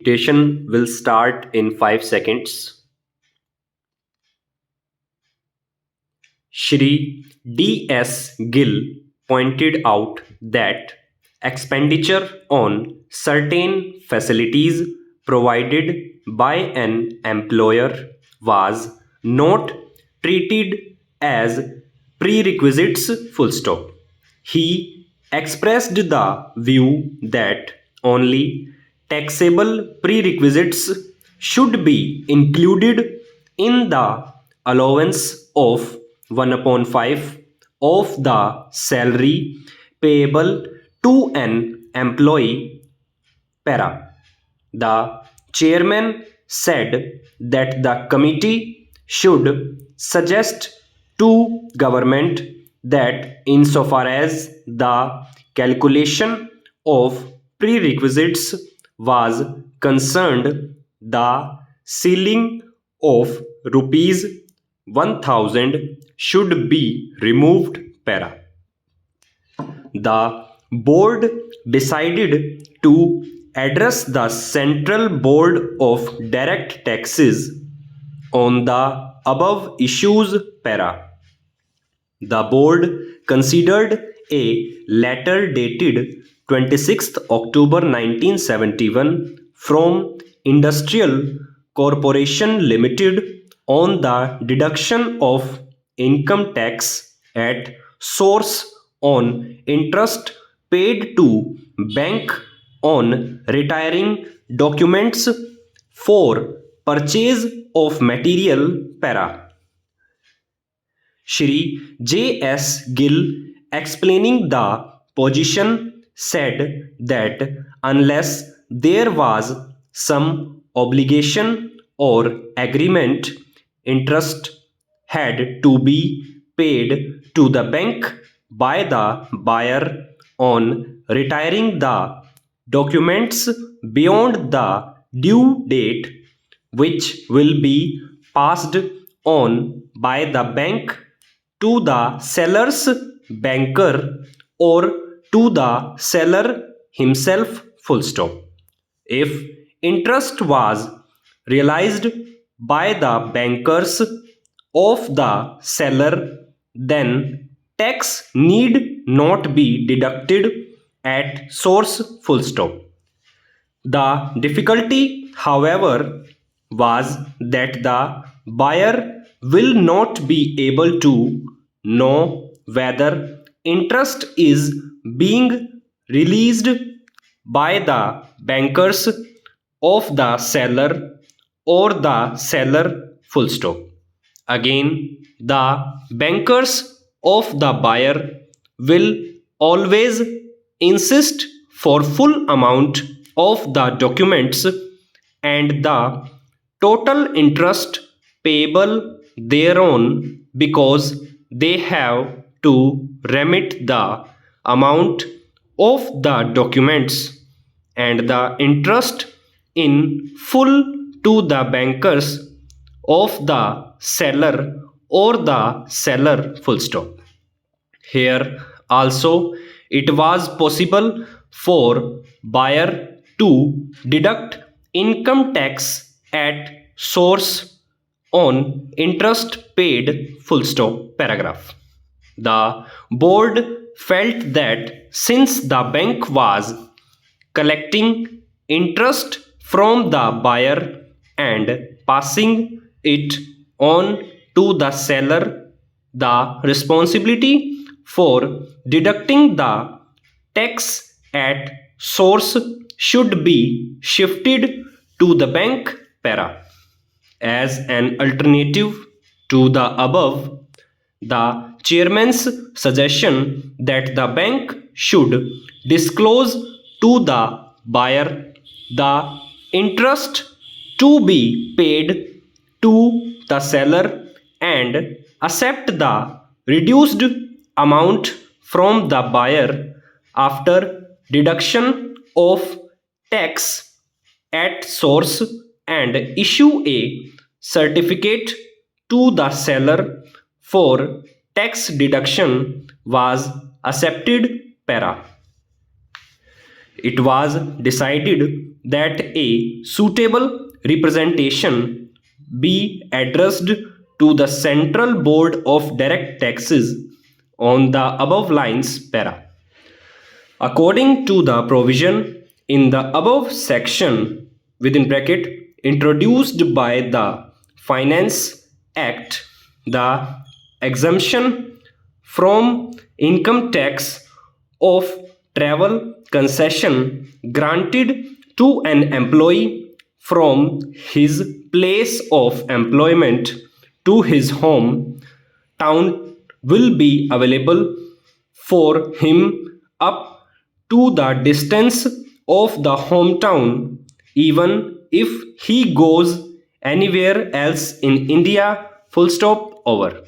Dictation will start in 5 seconds. Shri D.S. Gill pointed out that expenditure on certain facilities provided by an employer was not treated as prerequisites. Full stop. He expressed the view that only taxable prerequisites should be included in the allowance of 1/5 of the salary payable to an employee. Para. The chairman said that the committee should suggest to government that insofar as the calculation of prerequisites was concerned, the ceiling of rupees 1000 should be removed. Para. The board decided to address the Central Board of Direct Taxes on the above issues. Para. The board considered a letter dated 26th October 1971 from Industrial Corporation Limited on the deduction of income tax at source on interest paid to bank on retiring documents for purchase of material. Para. Shri J.S. Gill, explaining the position, said that unless there was some obligation or agreement, interest had to be paid to the bank by the buyer on retiring the documents beyond the due date, which will be passed on by the bank to the seller's banker or to the seller himself. Full stop. If interest was realized by the bankers of the seller, then tax need not be deducted at source. Full stop. The difficulty, however, was that the buyer will not be able to know whether interest is being released by the bankers of the seller or the seller. Full stop. Again, the bankers of the buyer will always insist for full amount of the documents and the total interest payable thereon, because they have to remit the amount of the documents and the interest in full to the bankers of the seller or the seller. Full stop. Here also it was possible for buyer to deduct income tax at source on interest paid. Full stop. Paragraph. The board felt that since the bank was collecting interest from the buyer and passing it on to the seller, the responsibility for deducting the tax at source should be shifted to the bank. Para. As an alternative to the above, the chairman's suggestion that the bank should disclose to the buyer the interest to be paid to the seller and accept the reduced amount from the buyer after deduction of tax at source and issue a certificate to the seller for tax deduction was accepted. Para. It was decided that a suitable representation be addressed to the Central Board of Direct Taxes on the above lines para. According to the provision in the above section within bracket introduced by the Finance Act, the exemption from income tax of travel concession granted to an employee from his place of employment to his home town will be available for him up to the distance of the hometown, even if he goes anywhere else in India. Full stop. Over.